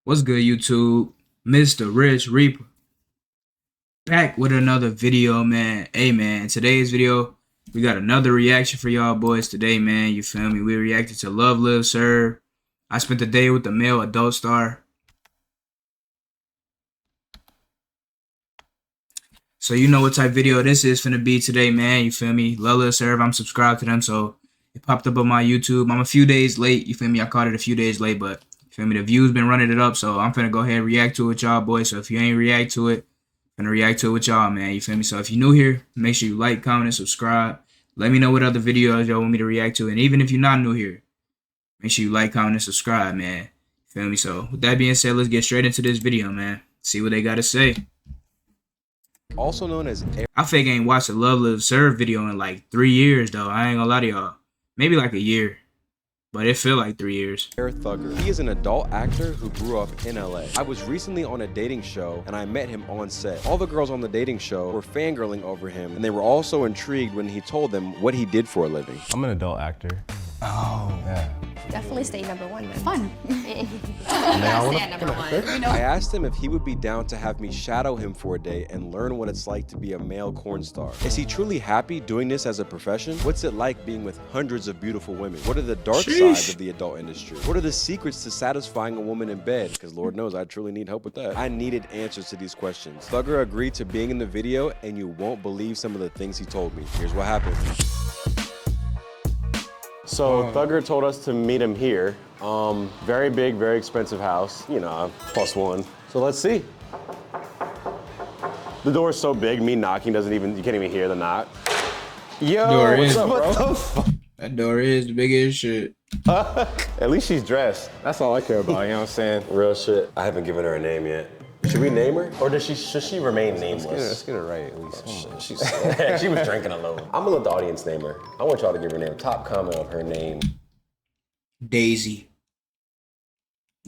What's good, YouTube? Mr. Rich Reaper back with another video, man. Hey, man, today's video, we got another reaction for y'all boys today, man. You feel me? We reacted to LoveLiveServe. I spent the day with the male adult star. So you know what type video this is finna be today, man. You feel me? LoveLiveServe, I'm subscribed to them, so it popped up on my YouTube. I'm a few days late, you feel me? I caught it a few days late, but you feel me? The views been running it up, so I'm finna go ahead and react to it with y'all, boys. So if you ain't react to it, I'm finna react to it with y'all, man. You feel me? So if you're new here, make sure you like, comment, and subscribe. Let me know what other videos y'all want me to react to. And even if you're not new here, make sure you like, comment, and subscribe, man. You feel me? So with that being said, let's get straight into this video, man. See what they gotta say. Also known as I fake ain't watched a LoveLiveServe video in like 3 years, though. I ain't gonna lie to y'all. Maybe like a year. But it feel like 3 years. Thugger. He is an adult actor who grew up in LA. I was recently on a dating show and I met him on set. All the girls on the dating show were fangirling over him and they were also intrigued when he told them what he did for a living. I'm an adult actor. Oh. Yeah. Definitely stay number one, man. Fun. I asked him if he would be down to have me shadow him for a day and learn what it's like to be a male porn star. Is he truly happy doing this as a profession? What's it like being with hundreds of beautiful women? What are the dark sides of the adult industry? What are the secrets to satisfying a woman in bed? Because Lord knows I truly need help with that. I needed answers to these questions. Thugger agreed to being in the video and you won't believe some of the things he told me. Here's what happened. So Thugger told us to meet him here. Very big, very expensive house. You know, +1. So let's see. The door is so big, me knocking you can't even hear the knock. Yo, Door what's is, up, bro? bro? That door is the biggest shit. At least she's dressed. That's all I care about, you know what I'm saying? Real shit. I haven't given her a name yet. Should we name her? Or should she remain nameless? Let's get it right, at least. She was drinking alone. I'm gonna let the audience name her. I want y'all to give her name. Top comment of her name Daisy.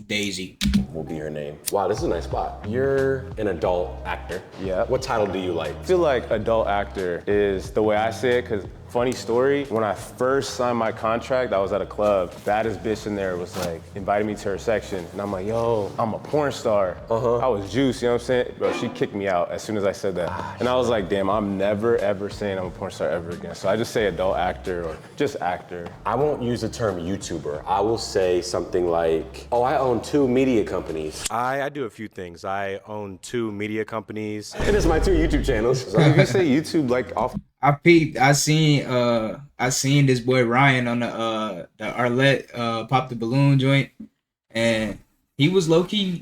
Daisy. will be her name. Wow, this is a nice spot. You're an adult actor. Yeah. What title do you like? I feel like adult actor is the way I say it, because funny story, when I first signed my contract, I was at a club. Baddest bitch in there was like, invited me to her section. And I'm like, yo, I'm a porn star. I was juiced, you know what I'm saying? Bro, she kicked me out as soon as I said that. And I was like, damn, I'm never ever saying I'm a porn star ever again. So I just say adult actor or just actor. I won't use the term YouTuber. I will say something like, oh, I own 2 media companies. I do a few things. I own 2 media companies. And it's my 2 YouTube channels. So if you say YouTube like off, I peeped. I seen this boy Ryan on the Arlette pop the balloon joint, and he was low key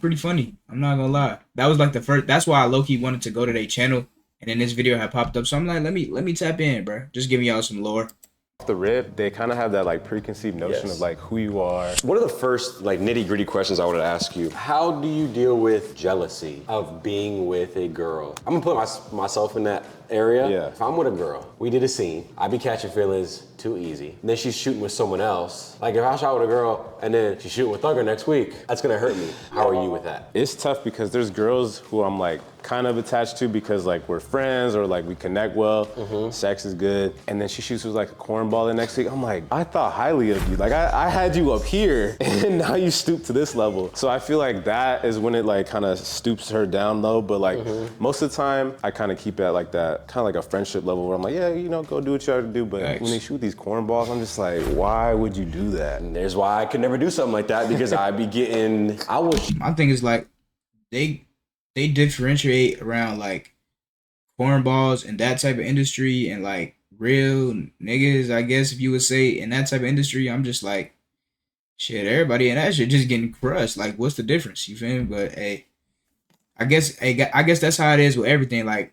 pretty funny. I'm not gonna lie. That was like the first. That's why I low key wanted to go to their channel, and then this video had popped up. So I'm like, let me tap in, bro. Just giving y'all some lore. the rip, they kind of have that like preconceived notion of like who you are. One of the first like nitty-gritty questions I wanted to ask you, how do you deal with jealousy of being with a girl? I'm gonna put myself in that area. Yeah. If I'm with a girl, we did a scene, I be catching feelings too easy. And then she's shooting with someone else. Like if I shot with a girl and then she's shooting with Thugger next week, that's gonna hurt me. How are you with that? It's tough because there's girls who I'm like kind of attached to because like we're friends or like we connect well, sex is good. And then she shoots with like a cornball the next week. I'm like, I thought highly of you. Like I had you up here and now you stoop to this level. So I feel like that is when it like kind of stoops her down low. But like most of the time I kind of keep it at like that, kind of like a friendship level where I'm like, yeah, you know, go do what you have to do. But when they shoot these cornballs, I'm just like, why would you do that? And there's why I could never do something like that because I'd be getting, My thing is like, they differentiate around like cornballs and that type of industry and like real niggas, I guess if you would say, in that type of industry. I'm just like, shit, everybody in that shit just getting crushed. Like, what's the difference? You feel me? But hey, I guess that's how it is with everything. Like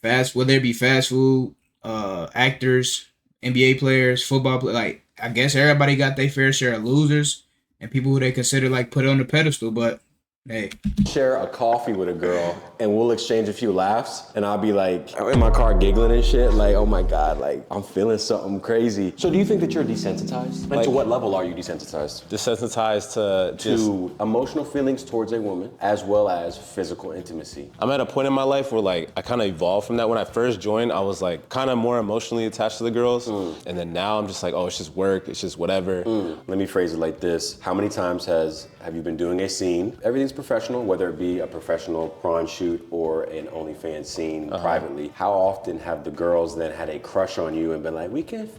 whether it be fast food, actors, NBA players, football players, like I guess everybody got their fair share of losers and people who they consider like put on the pedestal. But Hey, share a coffee with a girl and we'll exchange a few laughs and I'll be like in my car giggling and shit like, oh my God, like I'm feeling something crazy. So do you think that you're desensitized? And Like- to what level are you desensitized? Desensitized to just. To emotional feelings towards a woman as well as physical intimacy. I'm at a point in my life where like I kind of evolved from that. When I first joined, I was like kind of more emotionally attached to the girls. And then now I'm just like, oh, it's just work, it's just whatever. Let me phrase it like this. How many times have you been doing a scene? Everything's professional, whether it be a professional prawn shoot or an OnlyFans scene privately. How often have the girls then had a crush on you and been like, we can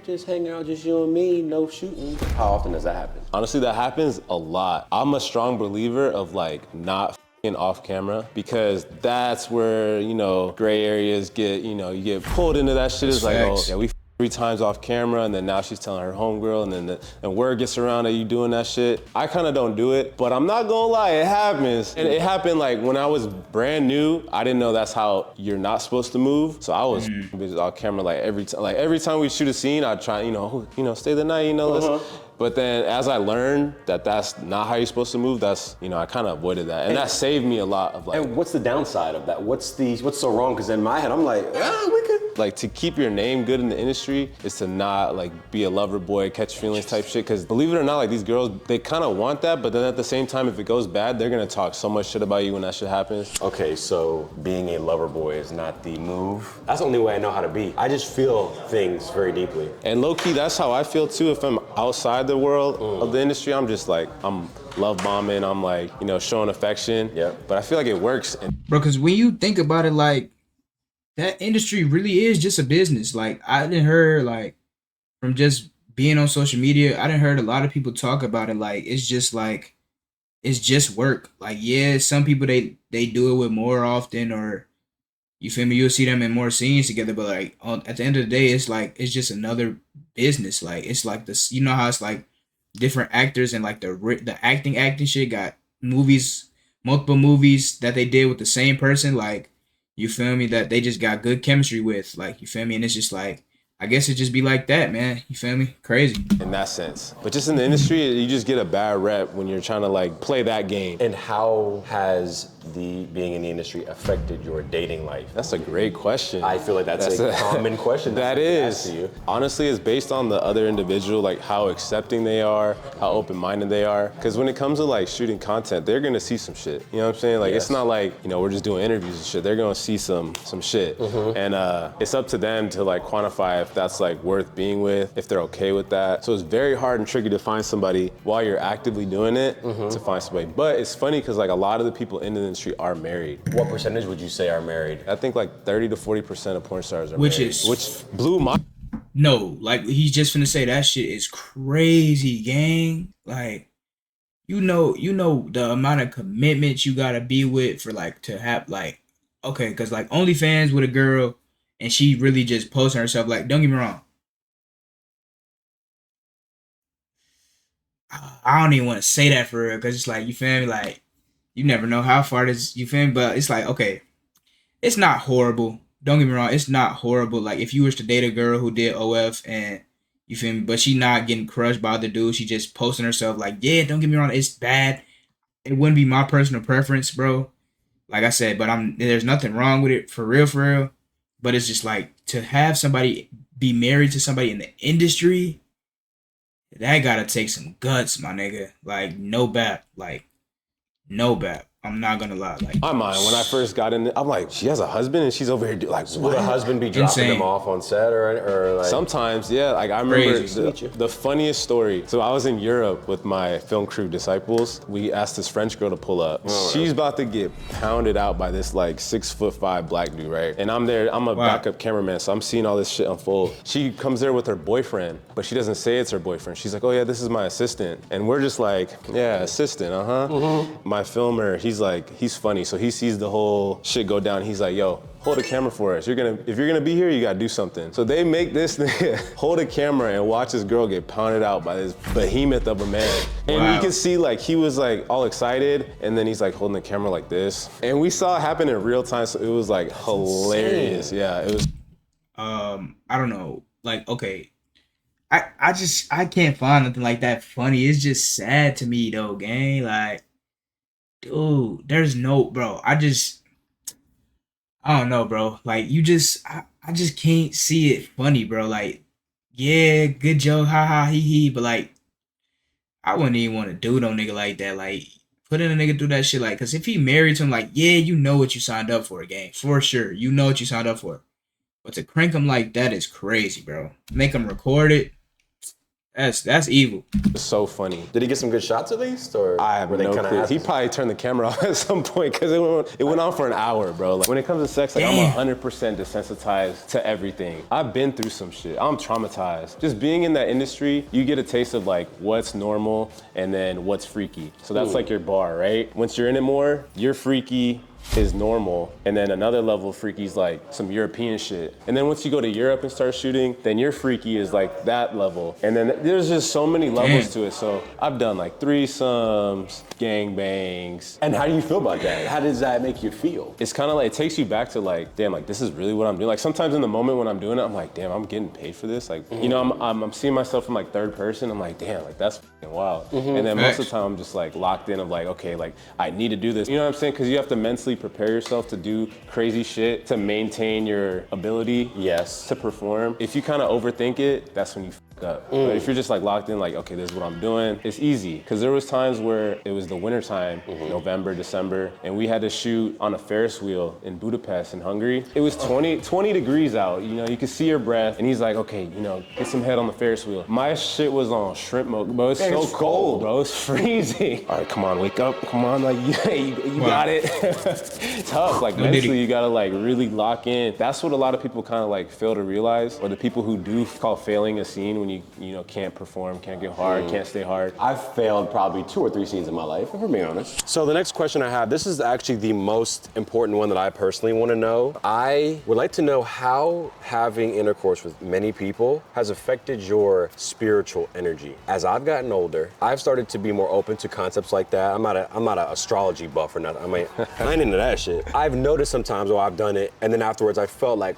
just hang out, just you and me, no shooting? How often does that happen? Honestly, that happens a lot. I'm a strong believer of like not off camera because that's where, you know, gray areas get, you know, you get pulled into that shit. It's like, oh, yeah, we 3 times off camera, and then now she's telling her homegirl, and then and word gets around that you doing that shit. I kind of don't do it, but I'm not gonna lie, it happens. And it happened like when I was brand new. I didn't know that's how you're not supposed to move. So I was off camera like every time we shoot a scene, I try, you know, stay the night, you know, listen. But then as I learned that that's not how you're supposed to move, that's, you know, I kind of avoided that. And that saved me a lot of like. And what's the downside of that? What's so wrong? Because in my head, I'm like, we could. Like, to keep your name good in the industry is to not like be a lover boy, catch feelings type shit. Because believe it or not, like these girls, they kind of want that, but then at the same time, if it goes bad, they're gonna talk so much shit about you when that shit happens. Okay, so being a lover boy is not the move. That's the only way I know how to be. I just feel things very deeply. And low key, that's how I feel too. If I'm outside the world of the industry, I'm just like, I'm love bombing, I'm like, you know, showing affection. Yeah. But I feel like it works. bro, because when you think about it, like, that industry really is just a business. Like, I didn't heard, like, from just being on social media, I didn't heard a lot of people talk about it. Like, it's just work. Like, yeah, some people, they do it with more often, or, you feel me, you'll see them in more scenes together, but like at the end of the day, it's like, it's just another business. Like, it's like this, you know how it's like different actors and like the acting shit got multiple movies that they did with the same person. Like, you feel me, that they just got good chemistry with, like, you feel me, and it's just like, I guess it just be like that, man. You feel me? Crazy. In that sense. But just in the industry, you just get a bad rep when you're trying to like play that game. And how has being in the industry affected your dating life? That's a great question. I feel like that's a common question. That is. Honestly, it's based on the other individual, like how accepting they are, how open-minded they are. Because when it comes to like shooting content, they're gonna see some shit. You know what I'm saying? Like, It's not like, you know, we're just doing interviews and shit. They're gonna see some shit. And it's up to them to like quantify if that's like worth being with, if they're okay with that. So it's very hard and tricky to find somebody while you're actively doing it to find somebody. But it's funny because like a lot of the people in the industry are married. What percentage would you say are married? I think like 30 to 40% of porn stars are Which married. is- Which blew my. No, like, he's just finna say that shit is crazy, gang. Like, you know the amount of commitment you gotta be with for like to have, like, okay, because like OnlyFans with a girl and she really just posting herself, like, don't get me wrong, I don't even want to say that for real, because it's like, you feel me, like, you never know how far this, you feel me, but it's like, okay, it's not horrible, don't get me wrong, it's not horrible. Like, if you was to date a girl who did OF and, you feel me, but she not getting crushed by other dudes, she just posting herself, like, yeah, don't get me wrong, it's bad, it wouldn't be my personal preference, bro, like I said, but there's nothing wrong with it, for real, but it's just like, to have somebody be married to somebody in the industry, that gotta take some guts, my nigga. Like, no bap. I'm not gonna lie. Like, My mind, when I first got in, I'm like, she has a husband and she's over here like, Would a husband be dropping Insane. them off on set or like? Sometimes, yeah. Like, I remember Crazy. the funniest story. So I was in Europe with my film crew disciples. We asked this French girl to pull up. She's about to get pounded out by this like 6'5" black dude, right? And I'm there, I'm a backup cameraman, so I'm seeing all this shit unfold. She comes there with her boyfriend, but she doesn't say it's her boyfriend. She's like, oh yeah, this is my assistant. And we're just like, yeah, assistant, My filmer, he's funny, so he sees the whole shit go down. He's like, yo, hold a camera for us. If you're gonna be here, you gotta do something. So they make this nigga hold a camera and watch this girl get pounded out by this behemoth of a man. And you can see like he was like all excited, and then he's like holding the camera like this. And we saw it happen in real time, so it was like hilarious. insane. Yeah, it was. I don't know. Like, okay, I can't find nothing like that funny. It's just sad to me though, gang. Like, dude, there's no, bro. I don't know, bro. Like I just can't see it funny, bro. Like, yeah, good joke, ha ha, he he. But like, I wouldn't even want to do no nigga like that. Like, putting a nigga through that shit, like, cause if he married to him, like, yeah, you know what you signed up for, gang, for sure. You know what you signed up for. But to crank him like that is crazy, bro. Make him record it. That's evil. It's so funny. Did he get some good shots at least, or I have were they no kind clue. of? He probably turned the camera off at some point because it went on for an hour, bro. Like, when it comes to sex, like, Damn. I'm 100% desensitized to everything. I've been through some shit. I'm traumatized. Just being in that industry, you get a taste of like what's normal and then what's freaky. So that's like your bar, right? Once you're in it more, you're freaky is normal, and then another level of freaky is like some European shit. And then once you go to Europe and start shooting, then your freaky is like that level. And then there's just so many levels to it. So I've done like threesomes, gangbangs. And how do you feel about that? How does that make you feel? It's kind of like, it takes you back to like, damn, like this is really what I'm doing. Like sometimes in the moment when I'm doing it, I'm like, damn, I'm getting paid for this. Like, you know, I'm seeing myself from like third person. I'm like, damn, like that's fucking wild. And then most of the time I'm just like locked in of like, okay, like I need to do this. You know what I'm saying? Because you have to mentally prepare yourself to do crazy shit to maintain your ability to perform. If you kind of overthink it, that's when you fuck up. But if you're just like locked in, like, okay, this is what I'm doing, it's easy. Because there was times where it was the winter time, November, December, and we had to shoot on a Ferris wheel in Budapest in Hungary. It was 20 degrees out, you know, you could see your breath, and he's like, okay, you know, get some head on the Ferris wheel. My shit was on shrimp mode, bro. It's so cold, bro. It's freezing. All right, come on, wake up. Come on, like, you got it. Tough, like mentally you gotta like really lock in. That's what a lot of people kind of like fail to realize, or the people who do call failing a scene when you know can't perform, can't get hard, can't stay hard. I've failed probably 2 or 3 scenes in my life, if we're being honest. So the next question I have, this is actually the most important one that I personally want to know. I would like to know how having intercourse with many people has affected your spiritual energy. As I've gotten older, I've started to be more open to concepts like that. I'm not an astrology buff or nothing. I ain't into that shit. I've noticed sometimes where I've done it, and then afterwards I felt like,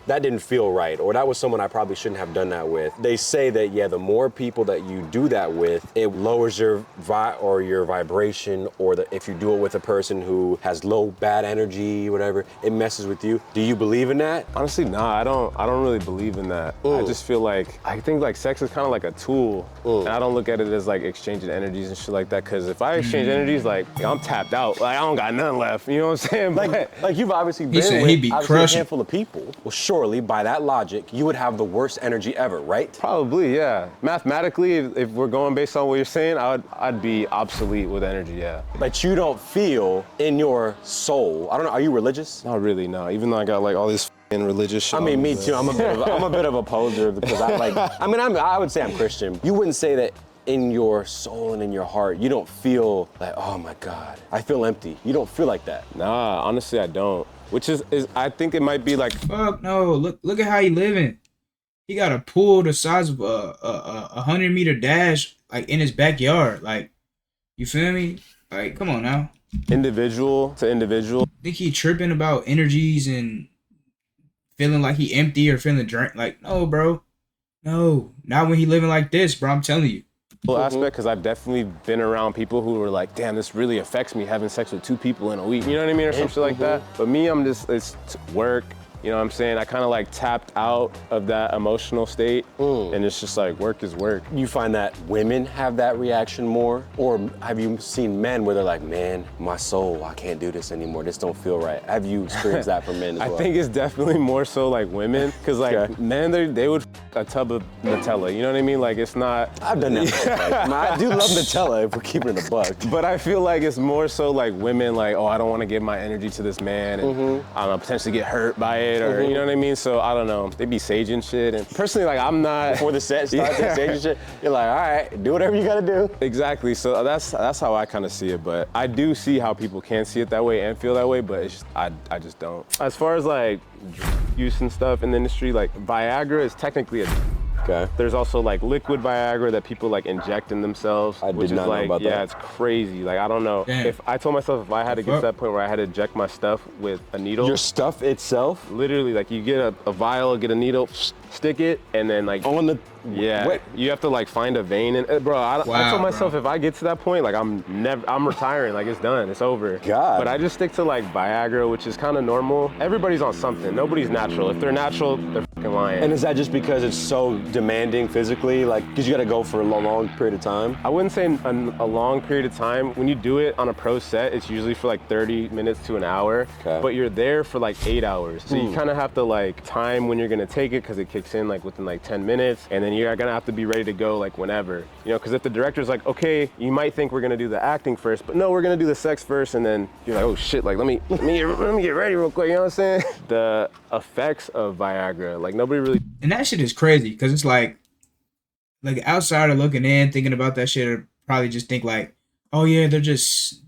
that didn't feel right, or that was someone I probably shouldn't have done that with. They say that, yeah, the more people that you do that with, it lowers your vibration, or if you do it with a person who has low bad energy, whatever, it messes with you. Do you believe in that? Honestly, nah, I don't really believe in that. I just feel like, I think like sex is kind of like a tool, and I don't look at it as like exchanging energies and shit like that, because if I exchange energies, like, I'm tapped out. Like, I don't got nothing left, you know what I'm saying? Like you've obviously He been said with he'd be obviously a crushing. handful of people. Well, surely by that logic, you would have the worst energy ever, right? Probably, yeah. Mathematically, if we're going based on what you're saying, I'd be obsolete with energy, yeah. But you don't feel in your soul. I don't know. Are you religious? Not really, no. Even though I got like all this religious shit. I mean, me too. I'm a bit of a poser because I would say I'm Christian. You wouldn't say that in your soul and in your heart, you don't feel like, oh my God, I feel empty. You don't feel like that. Nah, honestly, I don't. Which is I think it might be like, Fuck no. Look at how he living. He got a pool the size of a 100-meter dash, like in his backyard. Like, you feel me? Like, come on now. individual to individual. Think he tripping about energies and feeling like he empty or feeling drained? Like, no, bro. No, not when he living like this, bro. I'm telling you. Aspect, because I've definitely been around people who were like, damn, this really affects me having sex with 2 people in a week. You know what I mean? Or some shit like that. But me, I'm just, it's work. You know what I'm saying? I kind of like tapped out of that emotional state, and it's just like, work is work. You find that women have that reaction more? Or have you seen men where they're like, man, my soul, I can't do this anymore. This don't feel right. Have you experienced that from men as well? I think it's definitely more so like women, because like men, they would a tub of Nutella. You know what I mean? Like, it's not. I've done that. I do love Nutella if we're keeping it a buck. But I feel like it's more so like women, like, oh, I don't want to give my energy to this man, and I don't know, potentially get hurt by it, or you know what I mean? So I don't know. They be saging shit, and personally, like, I'm not. Before the set starts, they're saging shit. You're like, all right, do whatever you gotta do. Exactly. So that's how I kind of see it. But I do see how people can see it that way and feel that way. But it's just, I just don't. As far as like use and stuff in the industry, like Viagra is technically a. Okay. There's also like liquid Viagra that people like inject in themselves, which is like, yeah, it's crazy. Like, I don't know. Damn. If I told myself if I had to get to that point where I had to inject my stuff with a needle. Your stuff itself? Literally, like, you get a vial, get a needle, stick it, and then like On the yeah, you have to like find a vein. And bro, I told myself if I get to that point, like I'm retiring. Like it's done, it's over. God. But I just stick to like Viagra, which is kind of normal. Everybody's on something. Nobody's natural. If they're natural, they're fucking lying. And is that just because it's so demanding physically? Like, because you got to go for a long period of time? I wouldn't say a long period of time. When you do it on a pro set, it's usually for like 30 minutes to an hour. Okay. But you're there for like 8 hours. So you kind of have to like time when you're gonna take it, because it kicks in like within like 10 minutes. And then you're gonna have to be ready to go like whenever. You know, because if the director's like, okay, you might think we're gonna do the acting first, but no, we're gonna do the sex first. And then you're like, oh shit, like let me get ready real quick. You know what I'm saying? The effects of Viagra, like nobody really. And that shit is crazy because it's like outsider looking in, thinking about that shit, or probably just think like, oh yeah, they're just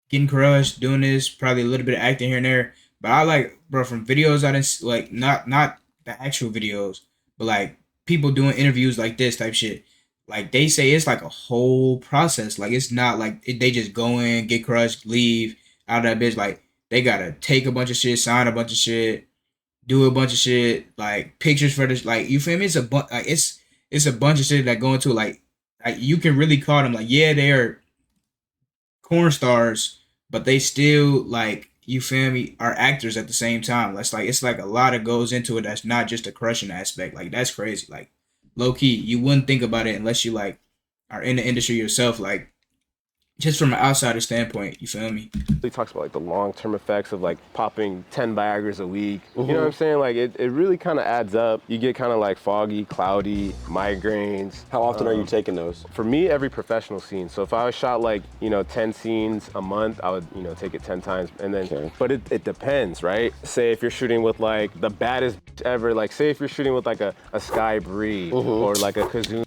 getting crushed, doing this, probably a little bit of acting here and there. But I like, bro, from videos I didn't like, not the actual videos, but like people doing interviews like this type shit. Like they say it's like a whole process. Like it's not like they just go in, get crushed, leave out of that bitch. Like they gotta take a bunch of shit, sign a bunch of shit, do a bunch of shit, like pictures for this. Like you feel me? It's a bunch of shit that go into like you can really call them like, yeah, they are corn stars, but they still like, you feel me, are actors at the same time. It's like a lot of goes into it. That's not just a crushing aspect. Like that's crazy. Like low key, you wouldn't think about it unless you like are in the industry yourself. Like just from an outsider standpoint, you feel me? He talks about like the long-term effects of like popping 10 Viagras a week. You know what I'm saying? Like it really kind of adds up. You get kind of like foggy, cloudy, migraines. How often are you taking those? For me, every professional scene. So if I shot like, 10 scenes a month, I would, take it 10 times. And then, Okay. But it depends, right? Say if you're shooting with like the baddest ever, like say if you're shooting with like a Sky Bree or like a Kazoo.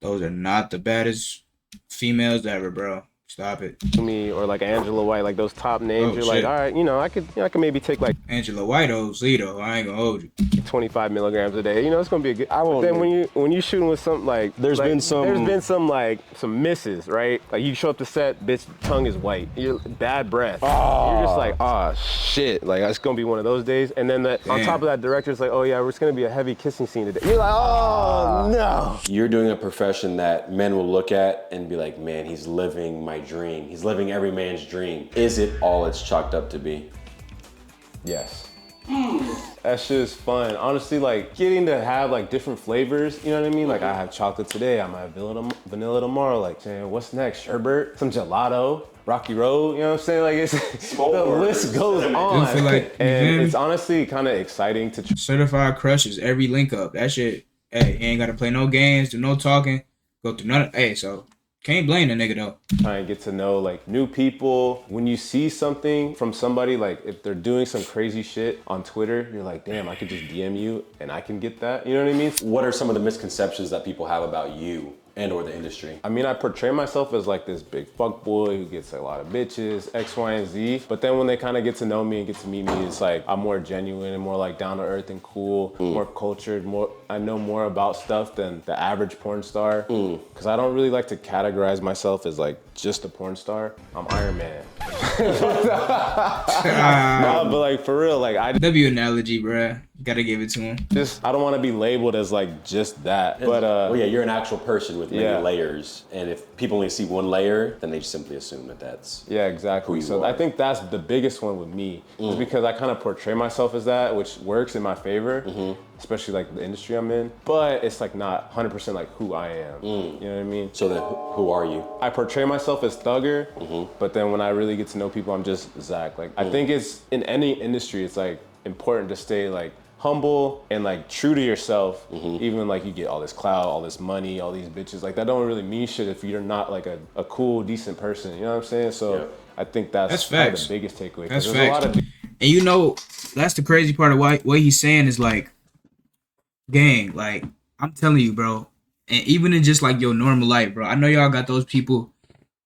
Those are not the baddest females ever, bro. Stop it. Me or like Angela White, like those top names. Oh, you're shit. like, all right, I could maybe take like Angela White, Zito. I ain't gonna hold you. 25 milligrams a day. It's gonna be a good. I won't. Then when you shooting with some like, There's been some misses, right? Like you show up to set, bitch, tongue is white. You're bad breath. You're just like, shit. Like it's gonna be one of those days. And then on top of that, director's like, oh yeah, it's gonna be a heavy kissing scene today. You're like, oh no. You're doing a profession that men will look at and be like, man, he's living my dream. He's living every man's dream. Is it all it's chalked up to be? Yes. That shit is fun. Honestly, like getting to have like different flavors, you know what I mean? Like I have chocolate today, I might have vanilla tomorrow. Like, saying, what's next? Sherbet, some gelato, Rocky Road, you know what I'm saying? Like it's the list goes on. Feel like, and it's honestly kind of exciting to certified crushes every link up. That shit, hey, he ain't gotta play no games, do no talking, go through none of, hey, so can't blame the nigga though. try and get to know like new people. When you see something from somebody, like if they're doing some crazy shit on Twitter, you're like, damn, I could just DM you and I can get that. You know what I mean? What are some of the misconceptions that people have about you and or the industry? I mean, I portray myself as like this big fuck boy who gets a lot of bitches, X, Y, and Z. But then when they kind of get to know me and get to meet me, it's like I'm more genuine and more like down to earth and cool, more cultured, I know more about stuff than the average porn star. Because I don't really like to categorize myself as like just a porn star. I'm Iron Man. Nah, but like for real, like W analogy, bruh. Gotta give it to him. I don't want to be labeled as like just that. But well, yeah, you're an actual person with many Yeah. layers, and if people only see one layer, then they just simply assume that that's yeah, exactly. who you So are. I think that's the biggest one with me, is because I kind of portray myself as that, which works in my favor, especially like the industry I'm in. But it's like not 100% like who I am. You know what I mean? So then, who are you? I portray myself as thugger, but then when I really get to know people, I'm just Zach. Like I think it's in any industry, it's like important to stay like humble and like true to yourself, even like you get all this clout, all this money, all these bitches. Like that don't really mean shit if you're not like a cool, decent person. You know what I'm saying? So Yeah. I think that's facts. probably the biggest takeaway. That's 'cause there's a lot facts. of And you know, that's the crazy part of what he's saying is like, gang, like, I'm telling you, bro. And even in just like your normal life, bro. I know y'all got those people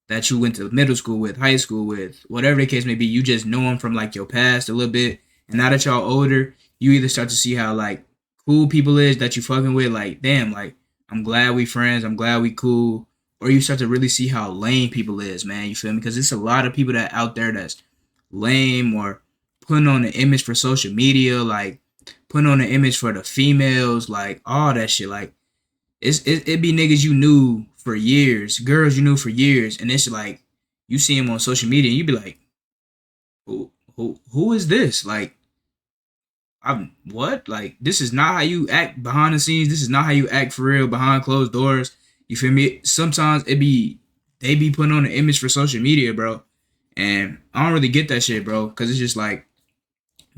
that you went to middle school with, high school with, whatever the case may be. You just know them from like your past a little bit. And now that y'all older, you either start to see how like cool people is that you fucking with. Like, damn, like, I'm glad we friends. I'm glad we cool. Or you start to really see how lame people is, man. You feel me? Because it's a lot of people that out there that's lame or putting on an image for social media, like putting on an image for the females, like all that shit. Like it be niggas you knew for years, girls you knew for years, and it's like you see them on social media and you be like, who is this? Like, I'm what? Like, this is not how you act behind the scenes. This is not how you act for real behind closed doors. You feel me? Sometimes they be putting on an image for social media, bro. And I don't really get that shit, bro. Cause it's just like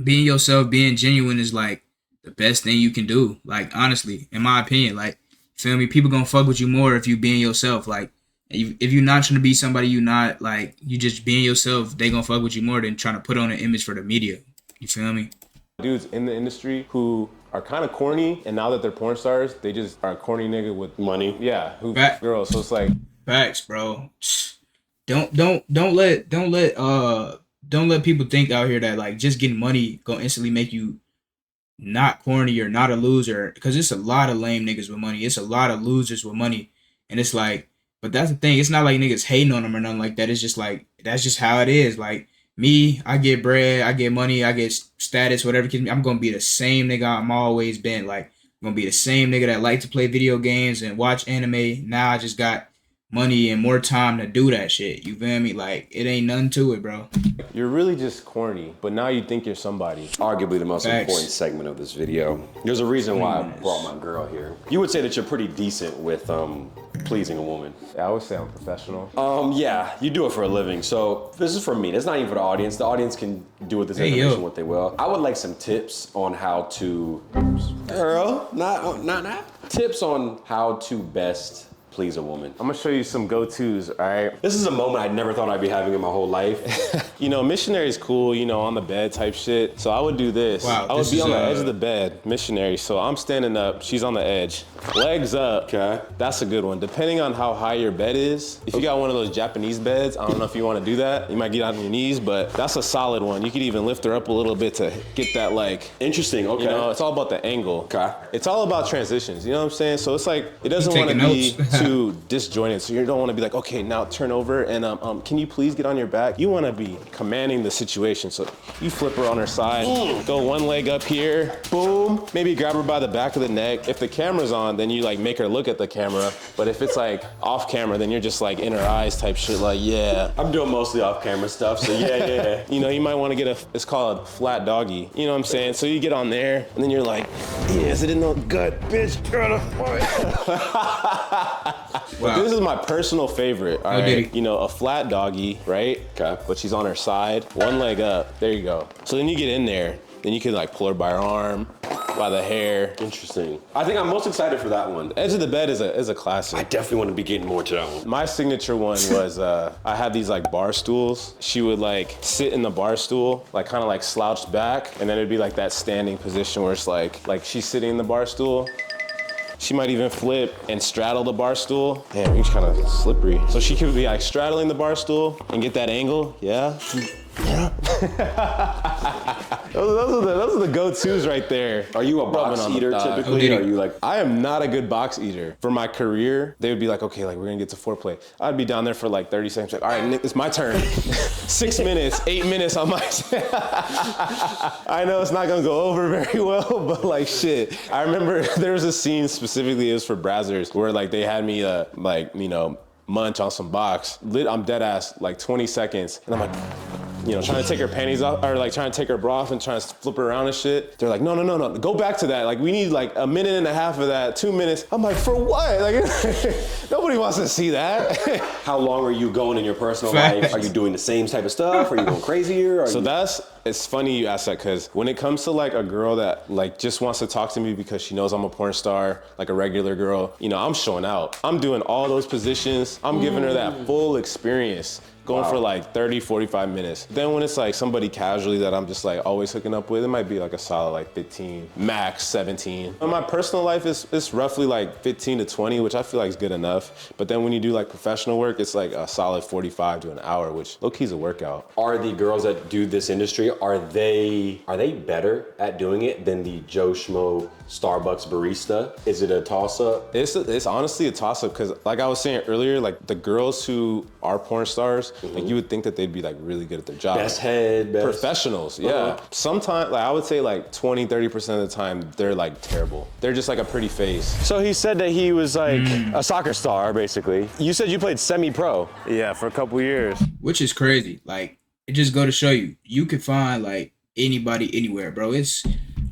being yourself, being genuine is like the best thing you can do. Like, honestly, in my opinion, like, feel me? People gonna fuck with you more if you being yourself. Like, if you're not trying to be somebody you not, like, you just being yourself, they gonna fuck with you more than trying to put on an image for the media. You feel me? Dudes in the industry who are kind of corny, and now that they're porn stars, they just are a corny nigga with Money. Yeah, who Fact. girls. So it's like Facts, bro. Don't let people think out here that like just getting money gonna instantly make you not corny or not a loser. Because it's a lot of lame niggas with money. It's a lot of losers with money, and it's like, but that's the thing. It's not like niggas hating on them or nothing like that. It's just like that's just how it is. Like me, I get bread, I get money, I get status, whatever. I'm gonna be the same nigga I'm always been. Like I'm gonna be the same nigga that like to play video games and watch anime. Now I just got money and more time to do that shit. You feel me? Like it ain't nothing to it, bro. you're really just corny, but now you think you're somebody. Arguably the most Facts. important segment of this video. There's a reason why I brought my girl here. You would say that you're pretty decent with pleasing a woman. I would say I'm professional. Yeah, you do it for a living. So this is for me. That's not even for the audience. The audience can do with this information what they will. I would like some tips on how to, girl, not tips on how to best please a woman. I'm gonna show you some go-tos, all right? This is a moment I never thought I'd be having in my whole life. You know, missionary's cool, you know, on the bed type shit. So I would do this. Wow, I would this be is, on the edge of the bed, missionary. So I'm standing up, she's on the edge. Legs up. Okay. That's a good one. Depending on how high your bed is, if you got one of those Japanese beds, I don't know if you wanna do that. You might get on your knees, but that's a solid one. You could even lift her up a little bit to get that like, Interesting, okay. you know, it's all about the angle. Okay. It's all about transitions, you know what I'm saying? So it's like, it doesn't You wanna taking be notes. too disjointed. So you don't wanna be like, okay, now turn over and can you please get on your back? You wanna be commanding the situation. So you flip her on her side, go one leg up here, boom, maybe grab her by the back of the neck. If the camera's on, then you like make her look at the camera. But if it's like off camera, then you're just like in her eyes type shit, like, yeah. I'm doing mostly off camera stuff, so yeah. You know, you might want to get it's called a flat doggy. You know what I'm saying? So you get on there, and then you're like, yeah, is it in the gut, bitch? But this is my personal favorite, all right? did he? You know, a flat doggy, right? Okay. But she's on her side, one leg up. There you go. So then you get in there, then you can like pull her by her arm, by the hair. Interesting. I think I'm most excited for that one. Edge of the bed is a classic. I definitely want to be getting more to that one. My signature one was, I had these like bar stools. She would like sit in the bar stool, like kind of like slouched back, and then it'd be like that standing position where it's like she's sitting in the bar stool. She might even flip and straddle the bar stool. Damn, it's kind of slippery. So she could be like straddling the bar stool and get that angle, yeah? Yeah. those are the go-tos right there. Are you a box Rubbing on the eater thigh. typically? Or are you like, I am not a good box eater. For my career, they would be like, okay, like we're gonna get to foreplay. I'd be down there for like 30 seconds, like, all right, Nick, it's my turn. 6 minutes, 8 minutes on my I know it's not gonna go over very well, but like shit. I remember there was a scene specifically, it was for Brazzers, where like they had me like, you know, munch on some box. I'm dead ass, like 20 seconds, and I'm like, you know, trying to take her panties off, or like trying to take her bra off and trying to flip her around and shit. They're like, no, go back to that. Like we need like a minute and a half of that, 2 minutes. I'm like, for what? Like nobody wants to see that. how long are you going in your personal Facts. life? Are you doing the same type of stuff? Are you going crazier? It's funny you ask that, because when it comes to like a girl that like just wants to talk to me because she knows I'm a porn star, like a regular girl, you know, I'm showing out. I'm doing all those positions. I'm giving her that full experience. Going for like 30, 45 minutes. Then when it's like somebody casually that I'm just like always hooking up with, it might be like a solid like 15, max 17. In my personal life, it's roughly like 15 to 20, which I feel like is good enough. But then when you do like professional work, it's like a solid 45 to an hour, which low key's a workout. Are the girls that do this industry, are they better at doing it than the Joe Schmo Starbucks barista? Is it a toss-up? It's honestly a toss-up, because like I was saying earlier, like the girls who are porn stars, Like you would think that they'd be like really good at their job. Best head, best Professionals, yeah. Sometimes, like I would say like 20-30% of the time, they're like terrible. They're just like a pretty face. So he said that he was like a soccer star, basically. You said you played semi-pro. Yeah, for a couple years. Which is crazy. Like, it just go to show you, you can find like anybody anywhere, bro. It's,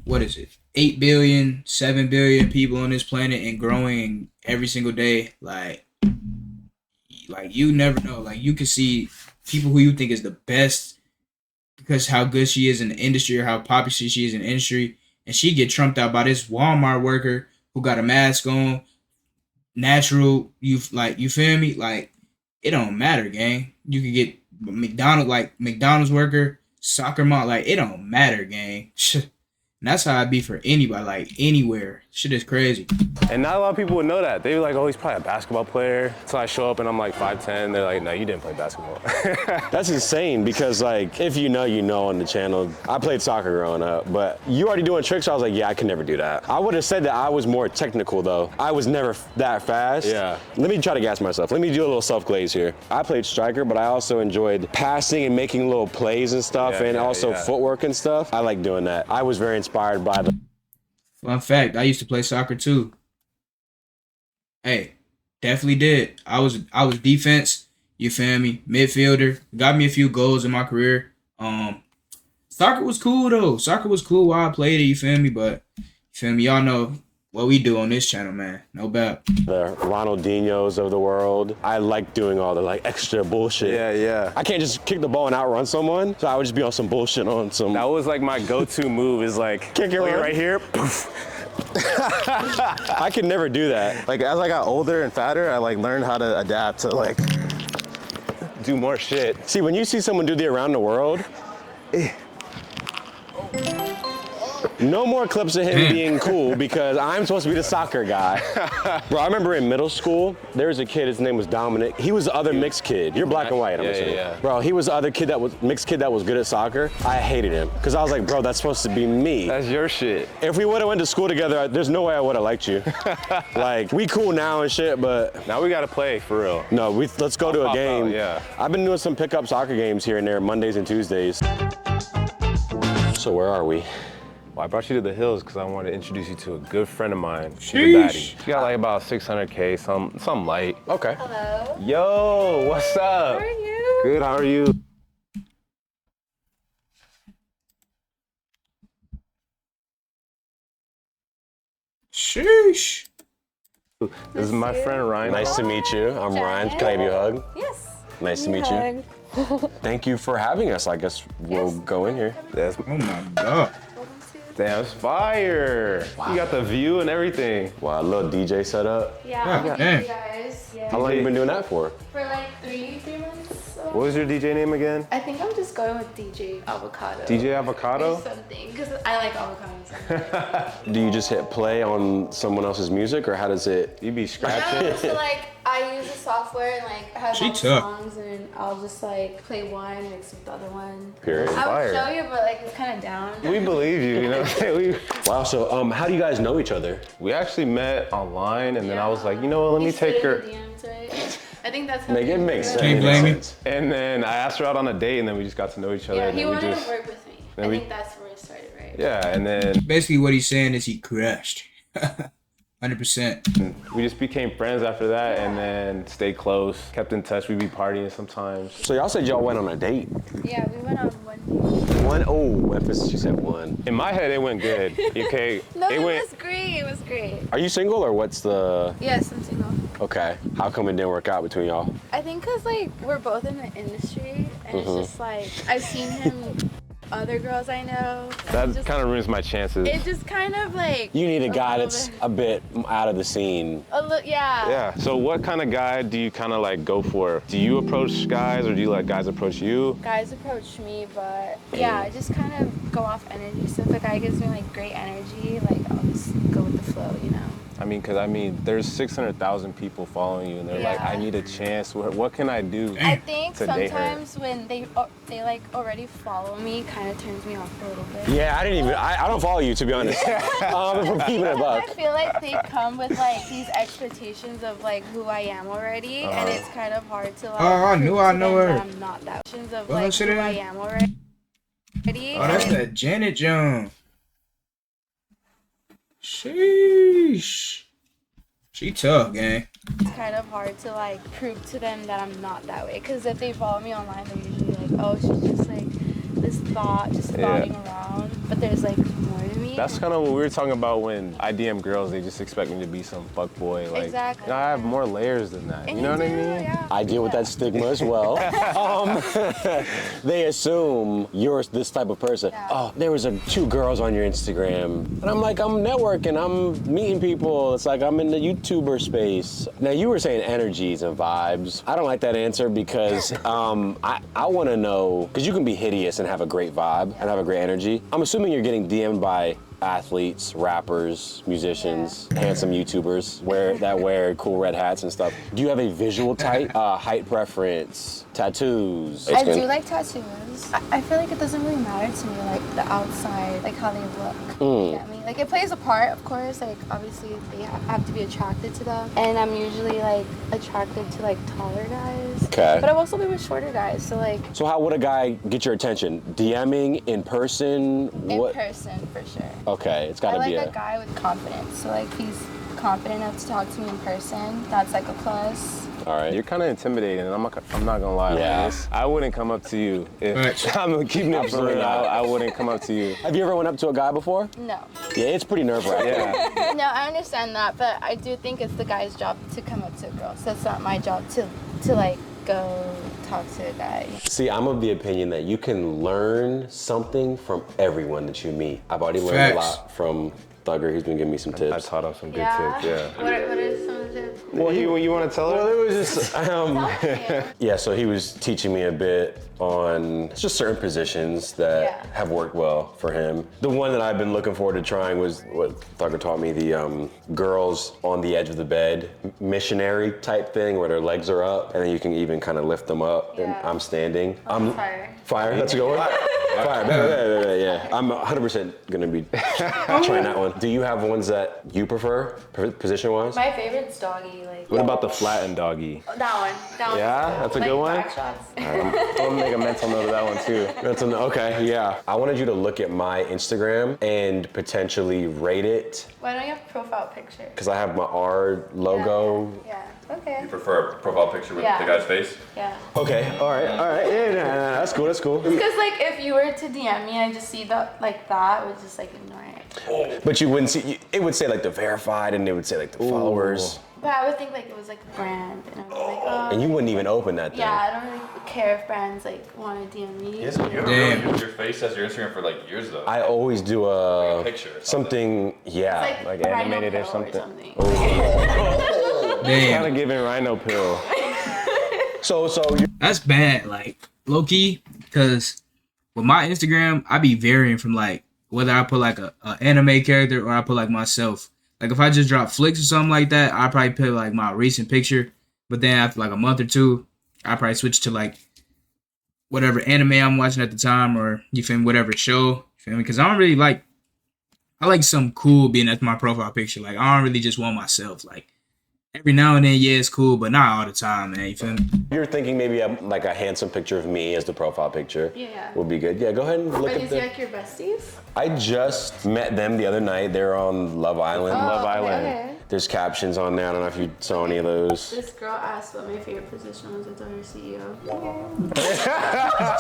what is it? 8 billion, 7 billion people on this planet and growing every single day. Like you never know. Like you can see people who you think is the best because how good she is in the industry or how popular she is in the industry. And she get trumped out by this Walmart worker who got a mask on, natural, you feel me? Like, it don't matter, gang. You could get McDonald's worker, soccer mom, like, it don't matter, gang. And that's how I be for anybody, like, anywhere. Shit is crazy. And not a lot of people would know that. They were like, oh, he's probably a basketball player. So I show up and I'm like 5'10". They're like, no, you didn't play basketball. That's insane because like, if you know on the channel, I played soccer growing up, but you already doing tricks, I was like, yeah, I could never do that. I would have said that I was more technical though. I was never that fast. Yeah. Let me try to gas myself. Let me do a little self-glaze here. I played striker, but I also enjoyed passing and making little plays and stuff and also footwork and stuff. I like doing that. I was very inspired by the... Fun fact, I used to play soccer too. Hey, definitely did. I was defense, you feel me? Midfielder. Got me a few goals in my career. Soccer was cool though. Soccer was cool while I played it, you feel me? But you feel me, y'all know what we do on this channel, man. No doubt. The Ronaldinhos of the world. I like doing all the like extra bullshit. Yeah. I can't just kick the ball and outrun someone, so I would just be on some bullshit on some... That was like my go-to move is like, Kick it right here. I could never do that. Like as I got older and fatter, I like learned how to adapt to like do more shit. See, when you see someone do the around the world, no more clips of him being cool because I'm supposed to be the soccer guy. Bro, I remember in middle school, there was a kid, his name was Dominic. He was the other mixed kid. You're black and white, I'm assuming. Yeah. Bro, he was the other kid mixed kid that was good at soccer. I hated him because I was like, bro, that's supposed to be me. That's your shit. If we would have went to school together, there's no way I would have liked you. Like, we cool now and shit, but... Now we gotta play, for real. No, let's go to a game. Yeah. I've been doing some pickup soccer games here and there, Mondays and Tuesdays. So where are we? Well, I brought you to the hills because I wanted to introduce you to a good friend of mine. She's a baddie. She got like about 600K, something light. Okay. Hello. Yo, what's up? How are you? Good, how are you? Sheesh. This is my friend Ryan. Nice to meet you. I'm Ryan. Can I give you a hug? Yes. Nice to meet you. Thank you for having us. I guess we'll go in here. That's, Oh my God. damn, it's fire. Wow. You got the view and everything. Wow, a little DJ setup. Yeah, Yeah, I'm damn. with you guys. Yeah. How long have you been doing that for? For like three months. So. What was your DJ name again? I think I'm just going with DJ Avocado. DJ Avocado? Or something, because I like avocados. Do you just hit play on someone else's music, or how does it? You be scratching? No, so like I use the software and like have She all the tough. songs and I'll just like play one mix with the other one. Period. I Fire. would show you, but like it's kind of down. We believe you, you know what I'm saying? Wow. So, how do you guys know each other? We actually met online and then I was like, you know what, let me take her. DMs, right? I think that's how It makes sense. Can't blame me. And then I asked her out on a date and then we just got to know each other. Yeah, and he then we wanted just, to work with me. I then we- think that's where it started, right? yeah, and then Basically, what he's saying is he crashed. 100%. we just became friends after that and then stayed close, kept in touch, we'd be partying sometimes. So y'all said y'all went on a date. Yeah, we went on one. One. Oh, emphasis. You said one. In my head, it went good, okay? No, it was great. It was great. Are you single, or what's the? Yes, I'm single. Okay. How come it didn't work out between y'all? I think because like we're both in the industry, and it's just like I've seen him, other girls I know. That just, kind of ruins my chances. it just kind of like. You need a guy little that's bit- a bit out of the scene. Yeah. Yeah, so what kind of guy do you kind of like go for? Do you approach guys or do you let guys approach you? Guys approach me, but yeah, I just kind of go off energy. So if a guy gives me like great energy, like I'll just go with the flow, you know. I mean, there's 600,000 people following you, and they're like, Yeah. I need a chance. What can I do? I think to date her? sometimes when they like already follow me, kind of turns me off a little bit. Yeah, I don't follow you, to be honest. If we're keeping it a buck. I feel like they come with like these expectations of like who I am already, and it's kind of hard to like. I knew I prove to know them her. that I'm not that. Of Well, like shit, who I eh? am already. Oh, that's that Janet Jones. Sheesh. She tough, gang. It's kind of hard to like prove to them that I'm not that way. Because if they follow me online, they're usually like, oh, she's just like this thought, just thoughting around. But there's like more to me. That's kind of what we were talking about when I DM girls. They just expect me to be some fuckboy. Like, Exactly. you know, I have more layers than that. And You know what I do, mean? Yeah. I deal with that stigma as well. They assume you're this type of person. Yeah. Oh, there was two girls on your Instagram. And I'm like, I'm networking, I'm meeting people. It's like I'm in the YouTuber space. Now you were saying energies and vibes. I don't like that answer because I want to know, because you can be hideous and have a great vibe and have a great energy. I'm assuming you're getting DM'd by athletes, rappers, musicians, handsome YouTubers wear cool red hats and stuff. Do you have a visual type, height preference, tattoos? I do like tattoos. I feel like it doesn't really matter to me, like the outside, like how they look. You get me? Like it plays a part, of course. Like obviously they have to be attracted to them, and I'm usually like attracted to like taller guys. Okay. But I've also been with shorter guys, so like So how would a guy get your attention? DMing, in person? in person for sure. Okay, it's I gotta like be a guy with confidence. So like he's confident enough to talk to me in person. That's like a plus. All right. You're kind of intimidating, and I'm not gonna lie. Yeah. Like, I wouldn't come up to you if Right. I'm keeping it for Absolutely real. not. I wouldn't come up to you. Have you ever went up to a guy before? No. Yeah, it's pretty nerve-wracking. Yeah. No, I understand that, but I do think it's the guy's job to come up to a girl. So it's not my job to like go talk to a guy. See, I'm of the opinion that you can learn something from everyone that you meet. I've already learned Facts. a lot from Thugger. He's been giving me some I tips. taught him some good Yeah. tips. Yeah. What are some of the tips? Well, you want to tell her? Well, it was just, yeah, so he was teaching me a bit on just certain positions that Yeah. have worked well for him. The one that I've been looking forward to trying was what Thugger taught me, the girls on the edge of the bed, missionary type thing where their legs are up and then you can even kind of lift them up and Yeah. I'm standing. Fire. Fire, that's a good one. Fire, yeah. I'm 100% gonna be trying that one. Do you have ones that you prefer, position-wise? My favorite's doggy. Like What about the flattened doggy? that one? That one. Yeah, that's a good one? Back shots. I'm gonna make a mental note of that one too. Okay, yeah. I wanted you to look at my Instagram and potentially rate it, Why don't you have a profile picture? because I have my R logo. Yeah. Okay. Prefer a profile picture with Yeah. the guy's face? Yeah. Okay, all right. Yeah, that's cool, that's cool. Because like if you were to DM me, I just see that like that, I would just like ignore it. But you wouldn't see, it would say like the verified and it would say like the followers. But I would think like it was like a brand, and I was like, oh. And you wouldn't even open that thing. Yeah, I don't really care if brands like want to DM me. Yes, you haven't Damn. really used your face as your Instagram for like years though. I always do a picture or something, yeah. It's like, Like rhino animated or pill something. Damn. Kind of giving rhino pill. So you That's bad, like low key, because with my Instagram, I be varying from like whether I put like a anime character or I put like myself. Like if I just drop flicks or something like that, I probably put like my recent picture. But then after like a month or two, I probably switch to like whatever anime I'm watching at the time, or you feel me, whatever show. You feel me? Because I don't really like. I like something cool being as my profile picture. Like I don't really just want myself. Like every now and then, yeah, it's cool, but not all the time, man. You feel me? You're thinking maybe like a handsome picture of me as the profile picture. Yeah. Would be good. Yeah, go ahead and look Are at these the. like your besties? I just met them the other night. They're on Love Island. Love Island. Okay. There's captions on there. I don't know if you saw any of those. This girl asked what my favorite position was. I told her CEO.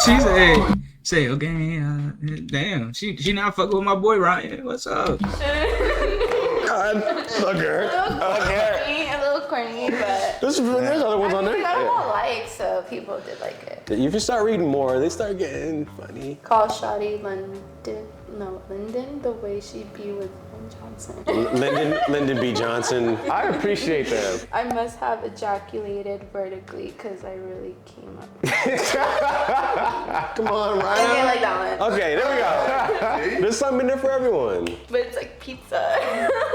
She said, "Say okay, damn, she not fucking with my boy Ryan. What's up?" Sucker. A little corny, but There's other ones on we there. got them all likes, so people did like it. If you start reading more, they start getting funny. Call Shawty Lyndon, the way she be with Ben Johnson. Lyndon B. Johnson. I appreciate them. I must have ejaculated vertically because I really came up. Come on, Okay, Ryan. like that one. Okay, there we go. There's something in there for everyone. But it's like pizza.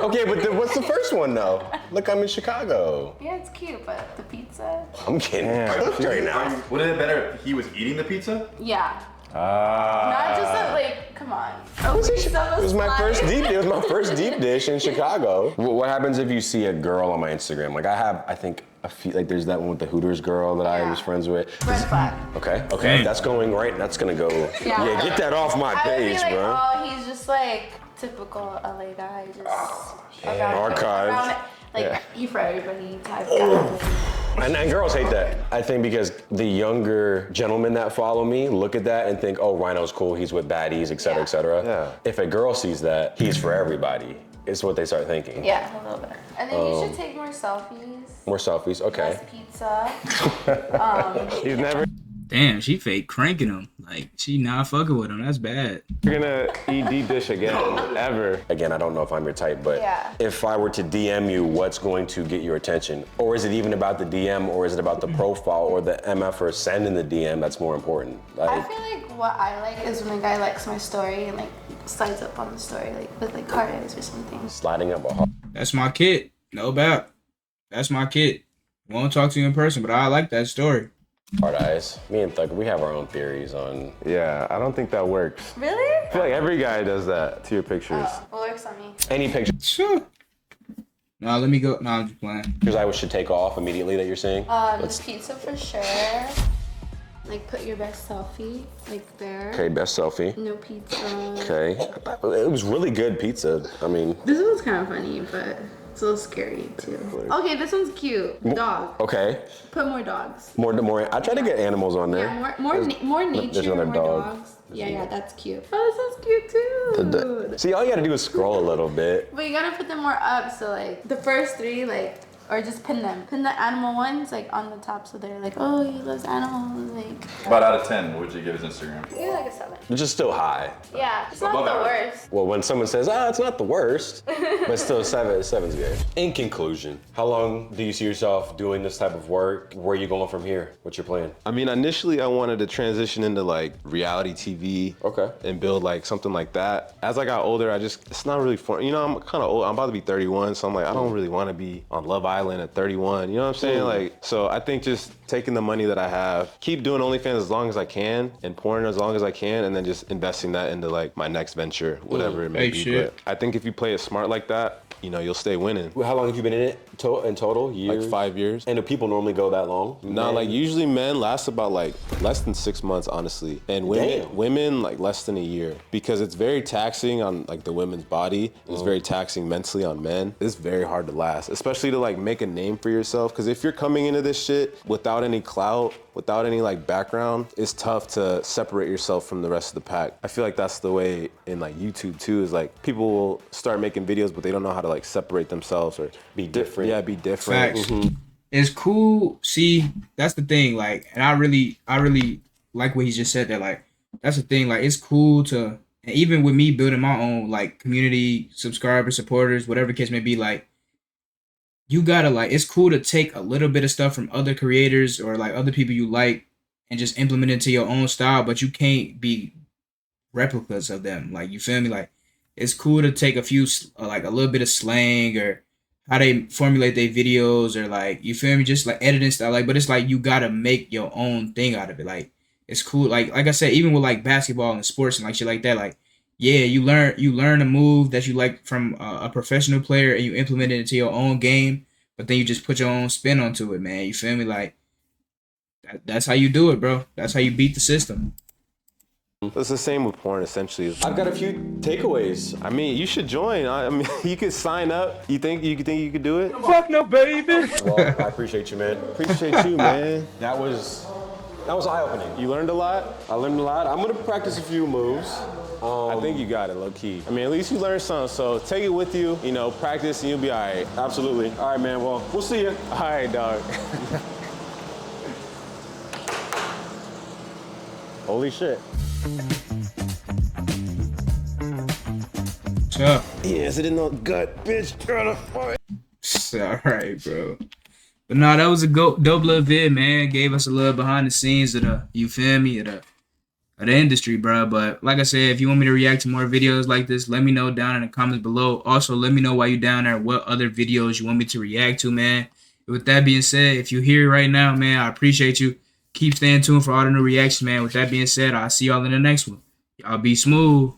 Okay, but what's the first one though? Look, I'm in Chicago. Yeah, it's cute, but the pizza. I'm getting cooked right now. Would it have been better if he was eating the pizza? Yeah. Not just like, come on. It was my first deep. It was my first deep dish in Chicago. What happens if you see a girl on my Instagram? Like I think a few. Like there's that one with the Hooters girl that I was friends with. Red flag. Okay. Dang. That's going right. That's gonna go. Yeah, get that off my I would be page, like, bro. oh, he's just like typical LA guy, just Archived. he for everybody type guy. And girls hate that. I think because the younger gentlemen that follow me look at that and think, oh, Rhino's cool, he's with baddies, et cetera, et cetera. Yeah. If a girl sees that, he's for everybody. It's what they start thinking. Yeah, a little bit. And then you should take more selfies. More selfies, okay. Less pizza. He's never Damn, she fake cranking him. Like, she not fucking with him. That's bad. gonna eat deep dish again, ever. Again, I don't know if I'm your type, but Yeah. if I were to DM you, what's going to get your attention? Or is it even about the DM, or is it about the profile or the MF or sending the DM that's more important? I Like, feel like what I like is when a guy likes my story and like slides up on the story, like with like cards or something. sliding up a heart. That's my kid. No doubt. That's my kid. Won't talk to you in person, but I like that story. Hard eyes. Me and Thug, we have our own theories on. Yeah, I don't think that works. Really? I feel like every guy does that to your pictures. What works on me? Any pictures Sure. Nah, let me go. Nah, I'm just playing. I should take off immediately that you're seeing? The pizza for sure. Like put your best selfie, like there. Okay, best selfie. No pizza. Okay. It was really good pizza. I mean, This one's kind of funny, but it's a little scary too. Okay, this one's cute. Dog. okay. Put more dogs. More. I try to get animals on there. Yeah, more nature, there's another more dog. dogs. Yeah, that's cute. Oh, this one's cute too. See, all you gotta do is scroll a little bit. But you gotta put them more up, so like the first three, like, or just pin them. Pin the animal ones like on the top, so they're like, oh, he loves animals. Like, About out of 10, what would you give his Instagram? give it like a 7. Which is still high. Yeah, it's not Above the average. worst. Well, when someone says, it's not the worst, but still seven's good. In conclusion, how long do you see yourself doing this type of work? Where are you going from here? What's your plan? I mean, initially I wanted to transition into like reality TV. Okay. And build like something like that. As I got older, it's not really fun. You know, I'm kind of old. I'm about to be 31, so I'm like, I don't really want to be on Love Island at 31. You know what I'm saying? Like, so I think just taking the money that I have, keep doing OnlyFans as long as I can, and porn as long as I can, and then just investing that into like my next venture, whatever it may Hey, be. shit. But I think if you play it smart like that, you know, you'll stay winning. How long have you been in it in total? Years? Like 5 years. And do people normally go that long? No, like usually men last about like less than 6 months, honestly. And women like less than a year, because it's very taxing on like the women's body. It's very taxing mentally on men. It's very hard to last, especially to like make a name for yourself. Because if you're coming into this shit without any clout, without any like background, it's tough to separate yourself from the rest of the pack. I feel like that's the way in like YouTube too, is like people will start making videos, but they don't know how to like separate themselves or Be different. Yeah, be different. Facts. It's cool. See, that's the thing. Like, and I really like what he just said there. Like, that's the thing. Like, it's cool to, and even with me building my own like community, subscribers, supporters, whatever the case may be, like, you gotta like, it's cool to take a little bit of stuff from other creators or like other people you like and just implement it into your own style, but you can't be replicas of them. Like, you feel me? Like, it's cool to take a few, like a little bit of slang or how they formulate their videos or like, you feel me? Just like editing style. Like, but it's like, you gotta make your own thing out of it. Like, it's cool. Like I said, even with like basketball and sports and like shit like that, like, yeah, you learn a move that you like from a professional player and you implement it into your own game, but then you just put your own spin onto it, man. You feel me? Like, that's how you do it, bro. That's how you beat the system. It's the same with porn, essentially. I've got a few takeaways. I mean, you should join. I mean, you could sign up. You think you could do it? Fuck no, baby. Well, I appreciate you, man. Appreciate you, man. That was eye-opening. You learned a lot. I learned a lot. I'm gonna practice a few moves. I think you got it, low key. I mean, at least you learned something. So take it with you. You know, practice, and you'll be all right. Absolutely. All right, man. Well, we'll see you. All right, dog. Holy shit. What's up? Yes, it in the gut, bitch. Trying to fight. All right, bro. But nah, that was a dope little vid, man. Gave us a little behind the scenes of the, you feel me, of of the industry, bro. But like I said, if you want me to react to more videos like this, let me know down in the comments below. Also, let me know while you're down there what other videos you want me to react to, man. With that being said, if you're here right now, man, I appreciate you. Keep staying tuned for all the new reactions, man. With that being said, I'll see y'all in the next one. Y'all be smooth.